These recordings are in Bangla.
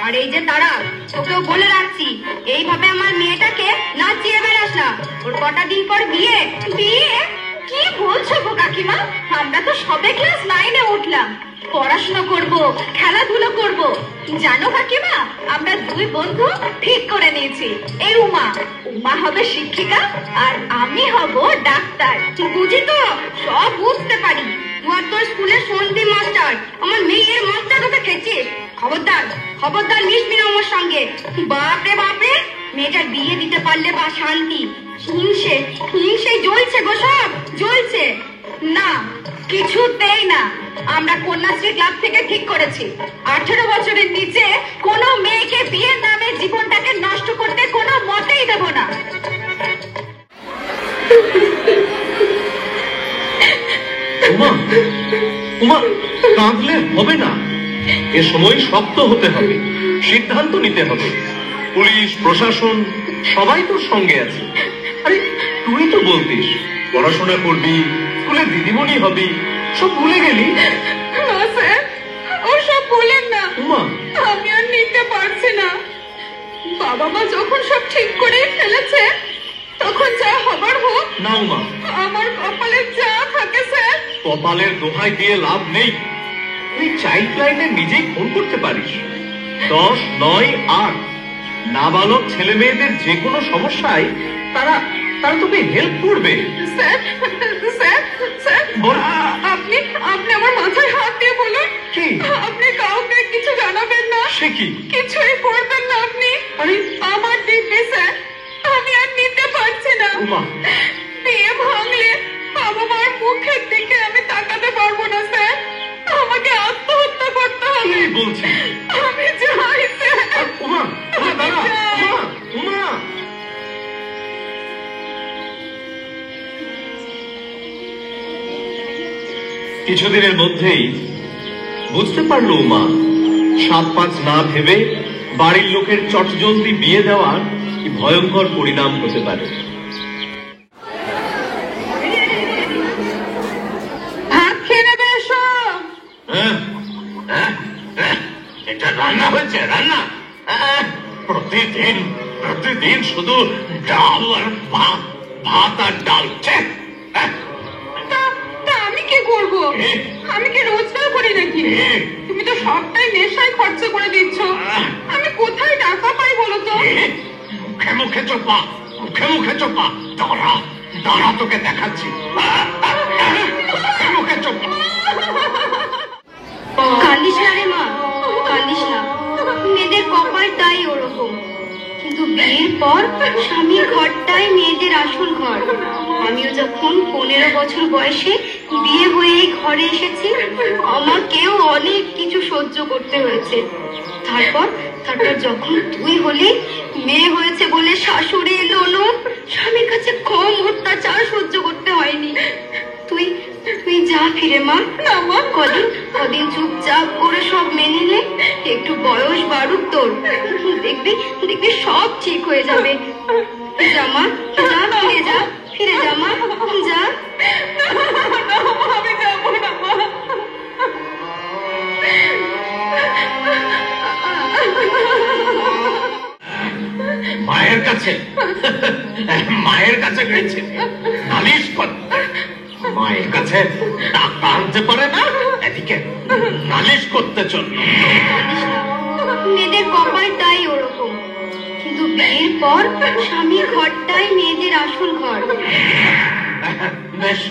আর এই যে তারা, তোকেও বলে রাখছি, এইভাবে আমার মেয়েটাকে নাচিয়ে বেড়াস না। ওর কটা দিন পর বিয়ে। বিয়ে? কি বলছো গো কাকিমা? আমরা তো সবে ক্লাস 9-এ উঠলাম। পড়াশোনা করব, খেলাধুলো করব। জানো কাকিমা, আমরা দুই বন্ধু ঠিক করে নিয়েছি। এই উমা হবে শিক্ষিকা আর আমি হব ডাক্তার। বুঝি তো, সব বুঝতে পারি। তুই আর তোর স্কুলের সন্ধি মাস্টার আমার মেয়ের মাস্টার ওকে খেয়েছিস। খবরদার মিশবি না আমার সঙ্গে। বাপরে বাপরে, মেয়েটার বিয়ে দিতে পারলে বা শান্তি। হিংসে জ্বলছে গো, সব জ্বলছে। না, কিছুতেই না। আমরা কন্যাশ্রী ক্লাব থেকে ঠিক করেছি, 18 বছরের নিচে কোনো মেয়েকে বিয়ের নামে জীবনটাকে নষ্ট করতে কোনো মতেই দেব না। উমা, কাঁদলে হবে না। এ সময় শক্ত হতে হবে, সিদ্ধান্ত নিতে হবে। পুলিশ প্রশাসন সবাই তোর সঙ্গে আছে। আরে তুই তো বলতিস পড়াশোনা করবি, স্কুলে দিদিমণি হবি, সব ভুলে গেলি? না স্যার, ওসব বলেন না। উমা, আমি আর নিতে পারছি না। বাবা মা যখন সব ঠিক করে ফেলেছে, তখন যা হবার হোক। না উমা, আমার কপালে যা থাকে স্যার। কপালের দোহাই দিয়ে লাভ নেই। তুই চাইল্ড লাইনে নিজেই ফোন করতে পারিস। 10, 9, 8 নাবালক ছেলে মেয়েদের যে কোনো সমস্যায় তারা তোকে হেল্প করবে। স্যার স্যার স্যার, আপনি আমার মাথায় হাত দিয়ে বলুন, আপনি কাউকে কিছু জানাবেন না। সে কি? কিছুই করবেন না আপনি। আরে আমার দিদি স্যার, আমি আর নিতে পারছি না। বিয়ে ভাঙলে বাবা মার মুখের দিকে আমি তাকাতে পারবো না স্যার। আমাকে আত্মহত্যা করতে হবে। কি বলছিস? আমি চাই স্যার। উমা, দাঁড়া। উমা, কিছুদিনের মধ্যেই বুঝতে পারলো উমা, 7-5 না ভেবে বাড়ির লোকের চটজলদি বিয়ে দেওয়ার কি ভয়ঙ্কর পরিণাম হতে পারে। ভাত খেয়ে নেবে এসো। এটা রান্না হয়েছে? রান্না প্রতিদিন শুধু ডাল আর ভাত আর ডাল। আমি কি করবো? আমি কি রোজগার করি নাকি? তুমি তো সবটাই নেশায় খরচা করে দিচ্ছ। আমি কোথায় টাকা পাই বলো তো? মুখে মুখে চোপা। দাঁড়া তোকে দেখাচ্ছি। মুখে চোপা। কান্দিস না রে মা, কান্দিস না। মেয়েদের কপালটাই ওরকম। কিন্তু বিয়ের পর স্বামীর ঘরটাই মেয়েদের আসল ঘর। আমিও যখন 15 বছর বয়সে বিয়ে হয়ে এই ঘরে এসেছি, আমাকেও অনেক কিছু সহ্য করতে হয়েছে। তারপর যখন তুই হলি, মেয়ে হয়েছে বলে শাশুড়ি ননদ স্বামীর কাছে কম অত্যাচার সহ্য করতে হয়নি। তুই যা ফিরে মা। কদিন চুপচাপ করে সব মেনে নে। একটু বয়স বাড়ুক তোর, দেখবি সব ঠিক হয়ে যাবে। যা মা, যা, ফিরে যা মা, যা। আমি যাবো না মা। মায়ের কাছে গেছে নালিশ করতে। মায়ের কাছে টাকা আনতে পারে না, এদিকে নালিশ করতে চলল। মেয়েদের কপালটাই ওরকম। কিন্তু বিয়ের পর স্বামীর ঘরটাই মেয়েদের আসল ঘর। বেশ,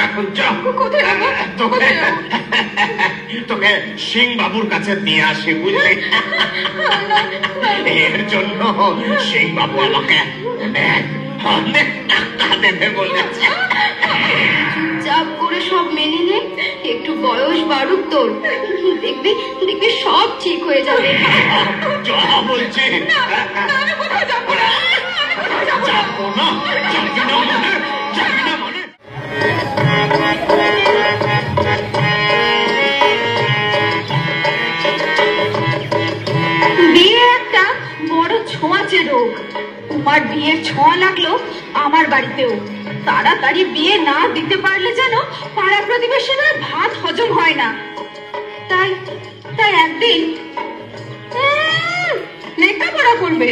এখন তোকে সিং বাবুর কাছে নিয়ে আসি, বুঝলি? এর জন্য সিং বাবু আমাকে অনেক টাকা দেবে বলেছে। চুপচাপ করে সব মেনে নে। একটু বয়স বাড়ুক তোর, দেখবি সব ঠিক হয়ে যাবে। বলছি যাবো না, যাবি না মানে? বিয়ে একটা বড় ছোঁয়াচে রোগ। তোমার বিয়ের ছোঁয়া লাগলো আমার বাড়িতেও। তাড়াতাড়ি বিয়ে না দিতে পারলে যেন পাড়া প্রতিবেশীদের ভাত হজম হয় না। তাই একদিন করবে?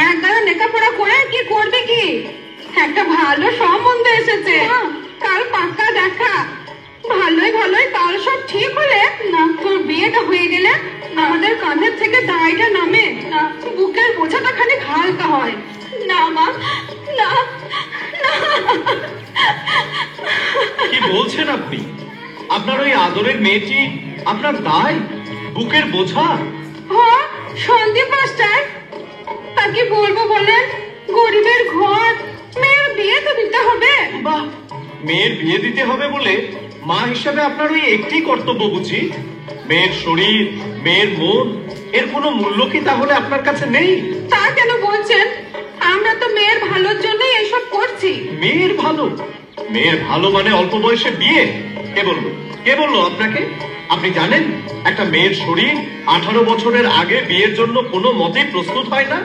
একগালা লেখাপড়া করে কি করবে কি? একটা ভালো সম্বন্ধ এসেছে, কাল পাক্কা দেখা। ভালোই ভালোই কাল সব ঠিক হলে না, তোর বিয়েটা হয়ে গেলে আমাদের কাঁধের থেকে দায়টা নামে না, বুকের বোঝাটা খানিক হালকা হয়। না মা, না না। কি বলছেন আপনি? আপনার ওই আদরের মেয়েটি আপনার দায়, বুকের বোঝা? হ্যাঁ, সন্দীপ মাস্টার, তা কি বলবো বলেন? গরিবের ঘর, মেয়ের বিয়ে তো দিতে হবে। বাহ, মেয়ের বিয়ে দিতে হবে বলে মা হিসাবে আপনার ওই একটি কর্তব্য বুঝি? মেয়ের শরীর, মেয়ের মন, এর কোনো মূল্য কি তাহলে আপনার কাছে নেই? তা কেন বলছেন? আমরা তো মেয়ের ভালোর জন্যই এসব করছি। মেয়ের ভালো? মেয়ের ভালো মানে অল্প বয়সে বিয়ে? কে বললো? কে বললো আপনাকে? আপনি জানেন একটা মেয়ের শরীর 18 বছরের আগে বিয়ের জন্য কোনো মতেই প্রস্তুত হয় না।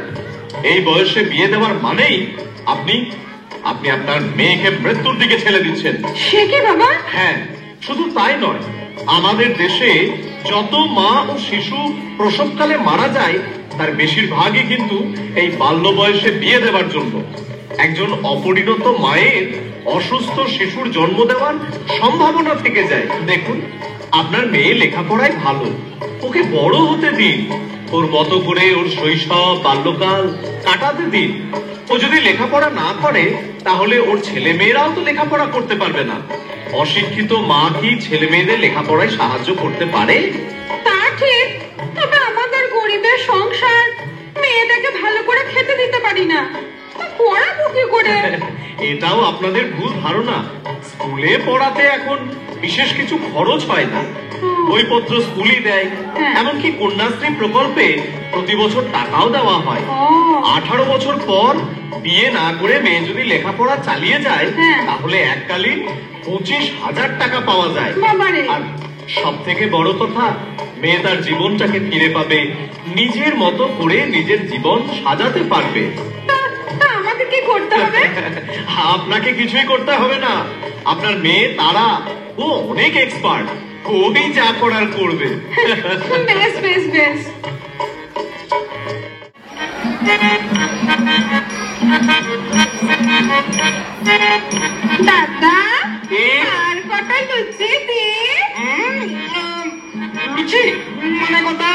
এই বয়সে বিয়ে দেওয়ার মানেই আপনি আপনি আপনার মেয়েকে মৃত্যুর দিকে ঠেলে দিচ্ছেন। সে কি বাবা? হ্যাঁ, শুধু তাই নয়, আমাদের দেশে যত মা ও শিশু প্রসবকালে মারা যায় তার বেশিরভাগই কিন্তু এই বাল্য বয়সে বিয়ে দেওয়ার জন্য। একজন অপরিণত মায়ের অসুস্থ শিশুর জন্ম দেওয়ার সম্ভাবনা থেকে যায়। দেখুন, আপনার মেয়ে লেখাপড়ায় ভালো, ওকে বড় হতে দিন, ওর মতো করে ওর শৈশব বাল্যকাল কাটাতে দিন। ও যদি লেখাপড়া না করে তাহলে ওর ছেলে মেয়েরাও তো লেখাপড়া করতে পারবে না। অশিক্ষিত মা কি ছেলে মেয়েদের লেখাপড়ায় সাহায্য করতে পারে? তা ঠিক, তবে আমাদের গরিবের সংসার, মেয়েটাকে ভালো করে খেতে দিতে পারি না, পড়াবো কি করে? এটাও আপনাদের ভুল ধারণা। স্কুলে পড়াতে এখন বিশেষ কিছু খরচ হয় না, বইপত্র স্কুলই দেয়। এমনকি কন্যাশ্রী প্রকল্পে প্রতি বছর টাকাও দেওয়া হয়। 18 বছর পর বিয়ে না করে মেয়ে যদি লেখাপড়া চালিয়ে যায় তাহলে এককালীন 25,000 টাকা পাওয়া যায়। আর সব থেকে বড় কথা, মেয়ে তার জীবনটাকে ফিরে পাবে, নিজের মতো করে নিজের জীবন সাজাতে পারবে। আমাকে কি করতে হবে? আপনাকে কিছুই করতে হবে না। আপনার মেয়ে তারা, ও অনেক এক্সপার্ট, ওই যা করার করবে। বেশ বেশ বেশ। দাদা, আর কটা লুচি দি? লুচি মানে কথা?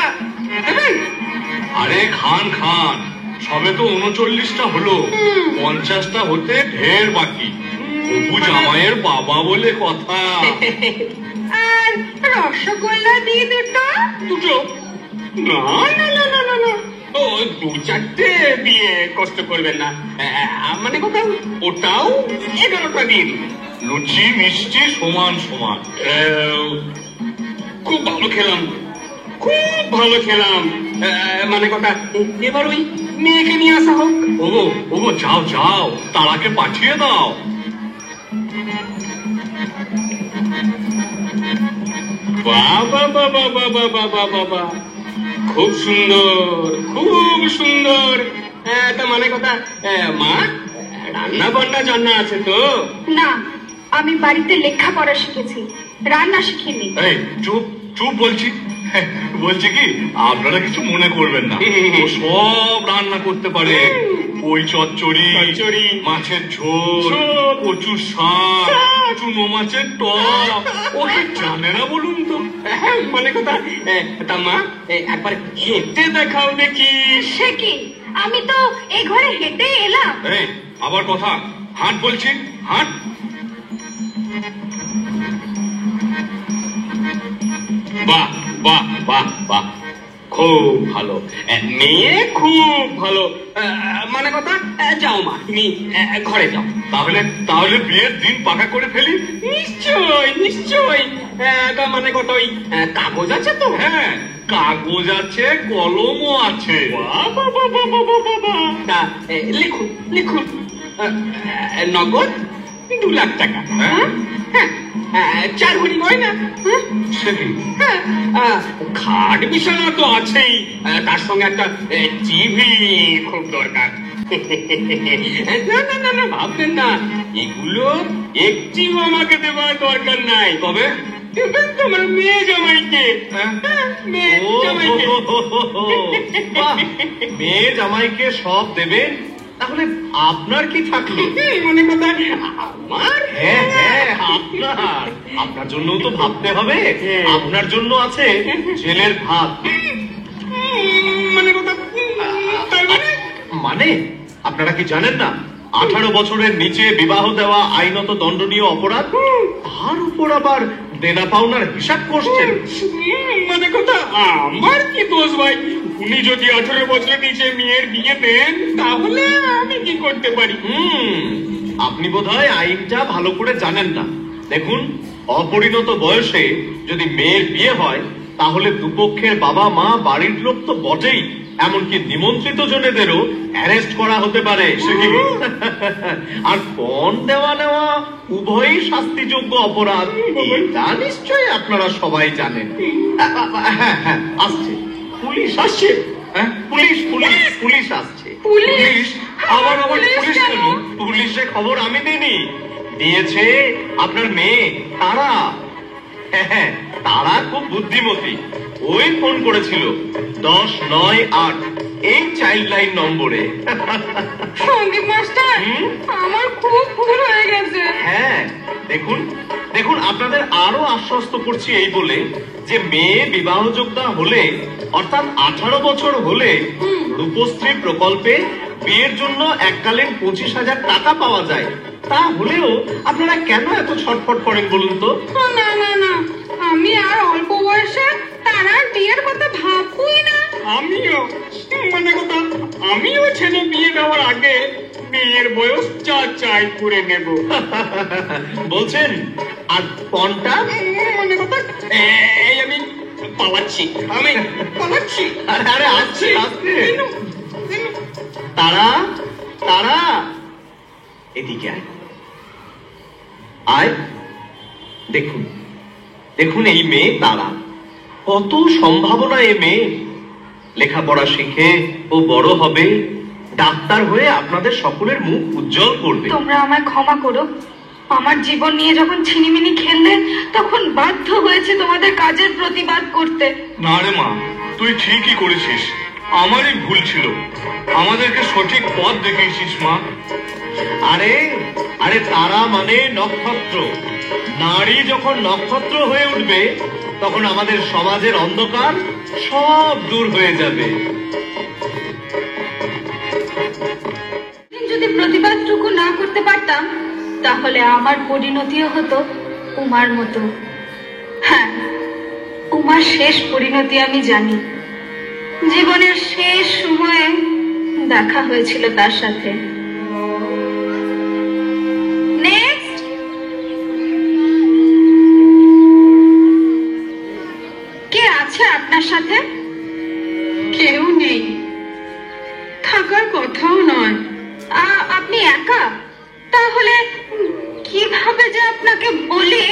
আরে খান খান, সবে তো 39টা হলো, 50টা হতে ঢের বাকি। অপু জামাইয়ের বাবা বলে কথা। আর রসগোল্লা দি দুটো? দুটো? না না না না না না, ও 2-4টে দিয়ে কষ্ট করবেন না। মানে কথা, ওটাও 11টা দিন। লুচি মিষ্টি সমান সমান। খুব ভালো খেলাম, খুব ভালো খেলাম। মানে কথা, এবার ওই মেয়েকে নিয়ে আসা হোক। ওগো ওগো, যাও যাও, তারাকে পাঠিয়ে দাও। বাবা বাবা বাবা বাবা বাবা, খুব সুন্দর, খুব সুন্দর। তা মানে কথা, মা রান্না বান্না জানা আছে তো? না, আমি বাড়িতে লেখাপড়া শিখেছি, রান্না শিখিনি। এই চুপ চুপ বলছি। বলছি কি, আপনারা কিছু মনে করবেন না, ও সব রান্না করতে পারে। ওই চচ্চড়ি, মাছের ঝোল, কচুর শাক, চুনো মাছের টক, ওকে জানে না বলুন তো? মানে কথা, তা মা একবার হেঁটে দেখাও দেখি। সে কি, আমি তো এই ঘরে হেঁটে এলাম। এই আবার কথা, হাঁট বলছি, হাঁট। বাহ বাহ বাহ বাহ, খুব ভালো মেয়ে, খুব ভালো। মানে কথা, যাও মা, তুমি ঘরে যাও। তাহলে তাহলে বিয়ের দিন পাকা করে ফেলি। নিশ্চয় নিশ্চয়। মানে কথা, ওই কাগজ আছে তো? হ্যাঁ, কাগজ আছে, কলমও আছে। বাবা বাবা বাবা বাবা, তা লিখুন লিখুন। নগদ 2 লাখ টাকা। হ্যাঁ? 4 ভরি গয়না। সে কি? খাট বিছানা তো আছেই, তার সঙ্গে একটা টিভি খুব দরকার। না না না না, ভাববেন না, এগুলো একটিও আমাকে দেওয়ার দরকার নাই। তবে তোমার মেয়ে জামাইকে। মেয়ে ও, জামাইকে। বাহ, মেয়ে জামাইকে সব দেবেন, তাহলে আপনার কি থাকলো? মনে কথা আমার। হ্যাঁ হ্যাঁ, আপনার আপনার জন্য তো ভাবতে হবে। আপনার জন্য আছে ছেলের ভাত। মনে কথা তার মানে মানে আপনারা কি জানেন না 18 বছরের নিচে বিবাহ দেওয়া আইনত দণ্ডনীয় অপরাধ? তার উপর আবার দেনা পাওনার হিসাব করছেন। মানে কথা আমার কি দোষ ভাই? উনি যদি 18 বছরের নিচে মেয়ের বিয়ে দেন তাহলে আমি কি করতে পারি? আপনি বোধহয় আইনটা ভালো করে জানেন না। দেখুন, অপরিণত বয়সে যদি মেয়ের বিয়ে হয় তাহলে দুপক্ষের বাবা মা, বাড়ির লোক তো বটেই, এমনকি নিমন্ত্রিত জনেদেরও অ্যারেস্ট করা হতে পারে। আর পণ দেওয়া নেওয়া উভয়ই শাস্তিযোগ্য অপরাধ, এটা নিশ্চয়ই আপনারা সবাই জানেন। হ্যাঁ হ্যাঁ, আসছে পুলিশ, আসছে। হ্যাঁ, পুলিশ পুলিশ পুলিশ আসছে। পুলিশ? আবার পুলিশ কেন? পুলিশে খবর আমি দিইনি, দিয়েছে আপনার মেয়ে তারা। হ্যাঁ, তারা খুব বুদ্ধিমতী। ওই ফোন করেছিল 1098 এই চাইল্ড লাইন নম্বরে। সঙ্গীত মাস্টার, আমার খুব ভুল হয়ে গেছে। হ্যাঁ, দেখুন দেখুন, আপনাদের আরো আশ্বস্ত করছি এই বলে যে মেয়ে বিবাহযোগ্যা হলে, অর্থাৎ 18 বছর হলে রূপশ্রী প্রকল্পে বিয়ের জন্য এককালীন 25,000 টাকা পাওয়া যায়। তা হলেও আপনারা কেন এত ছটফট করেন বলুন তো? না না না, আমি আর অল্প বয়সে তারার বিয়ের কথা ভাববই না। আমিও মানে কথা আমিও ছেলে বিয়ে দেওয়ার আগে মেয়ের বয়স যাচাই করে নেব। বলছেন? আর পণটা? মানে কথা এই আমি পালাচ্ছি, আমি পালাচ্ছি। আরে আসছে আসছে। তারা তারা এদিকে আয়, আয়। দেখুন দেখুন, এই মেয়ে তারা, কত সম্ভাবনা এ মেয়ে। লেখাপড়া শিখে ও বড় হবে, ডাক্তার হয়ে আপনাদের সকলের মুখ উজ্জ্বল করবে। তোমরা আমায় ক্ষমা করো, আমার জীবন নিয়ে যখন ছিনিমিনি খেললে তখন বাধ্য হয়েছে তোমাদের কাজের প্রতিবাদ করতে। না রে মা, তুই ঠিকই করেছিস, আমারই ভুল ছিল। আমাদেরকে সঠিক পথ দেখিয়েছিস মা। আরে আরে, তারা মানে নক্ষত্র। নারী যখন নক্ষত্র হয়ে উঠবে তখন আমাদের সমাজের অন্ধকার সব দূর হয়ে যাবে। যদি প্রতিবাদটুকু না করতে পারতাম তাহলে আমার পরিণতিও হতো উমার মতো। হ্যাঁ, উমার শেষ পরিণতি আমি জানি। জীবনের শেষ সময়ে দেখা হয়েছিল তার সাথে। নেক্সট। কে আছে আপনার সাথে? কেউ নেই, থাকার কথাও নয়। আপনি একা? তাহলে কিভাবে যে আপনাকে বলি?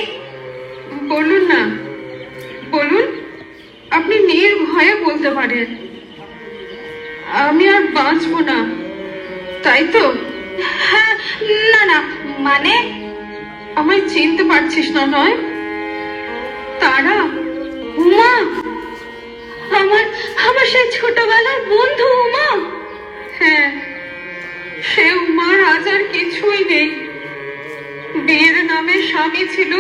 বলুন না, বলুন, আপনি নির্ভয়ে বলতে পারেন। আমি আর বাঁচবো না, তাই তো? হ্যাঁ, না না, মানে আমায় চিনতে পারছিস না নয়? তারা, উমা, আমার আমার সেই ছোটবেলার বন্ধু উমা। হ্যাঁ, সে উমার আজ আর কিছুই নেই। বিয়ের নামে স্বামী ছিল,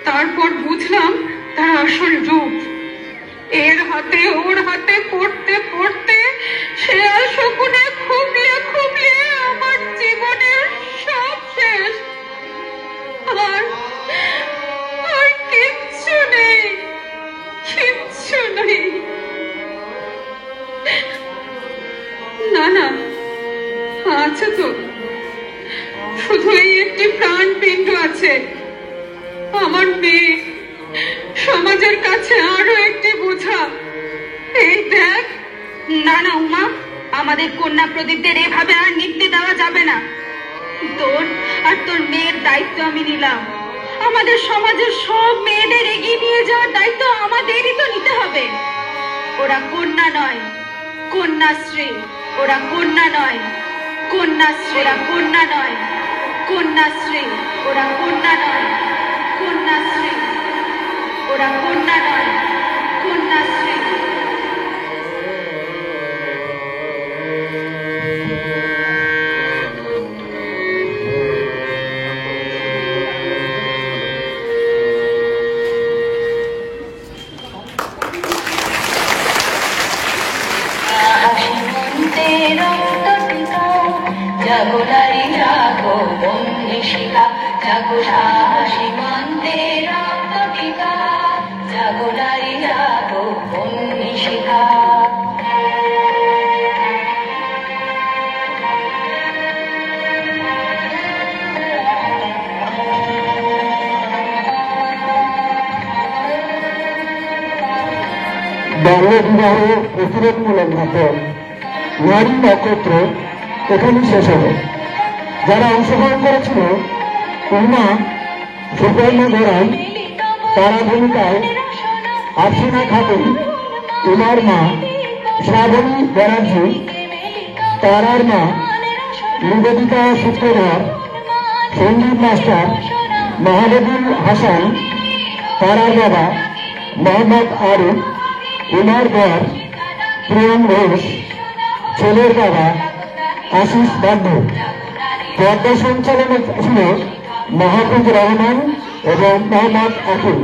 তারপর বুঝলাম তার আসল রূপ। এর হাতে ওর হাতে পড়তে পড়তে সে আর শকুনে খুবলে খুবলে আমার জীবনের সব শেষ। আর কিচ্ছু নেই, কিচ্ছু নেই। না না, আছে তো, শুধু এই একটি প্রাণপিণ্ড আছে, আমার মেয়ে। সমাজের কাছে আরো একটি বোঝা। এই দেখ। না না উমা, আমাদের কন্যা প্রদীপদের এভাবে আর নিতে দেওয়া যাবে না। তোর আর তোর মেয়ের দায়িত্ব আমি নিলাম। আমাদের সমাজের সব মেয়েদের এগিয়ে নিয়ে যাওয়ার দায়িত্ব আমাদেরই তো নিতে হবে। ওরা কন্যা নয়, কন্যাশ্রী। ওরা কন্যা নয়, কন্যাশ্রী। ওরা কন্যা নয়, কন্যাশ্রী। ওরা কন্যা নয়, কন্যাশ্রী। ওরা কন্যা নয়, কন্যাশ্রী। জাগো নারী জাগো বন্দি শিখা, জাগো সাহসী মন্তে রক্ত টিকা, জাগো নারী জাগো বন্দি শিখা। বাল্য বিবাহ প্রতিরোধমূলক নাটক নারী নক্ষত্র এখানেই শেষ হবে। যারা অংশগ্রহণ করেছিল উমা, সুপর্ণ গোড়াই, তারা ভূমিকায় আর্সিনা খাতুন, উমার মা শ্রাবণী ব্যানার্জি, তারার মা নিবেদিতা সূত্রধর, সঞ্জীব মাস্টার, মাহবুবুল হাসান, তারার বাবা মোহাম্মদ আরিফ, উমার বর প্রিয়ম ঘোষ, ছেলের বাবা আশিস বান্ধব। পর্দা সঞ্চালনে ছিল মাহবুব রহমান এবং মোহাম্মদ আকিব।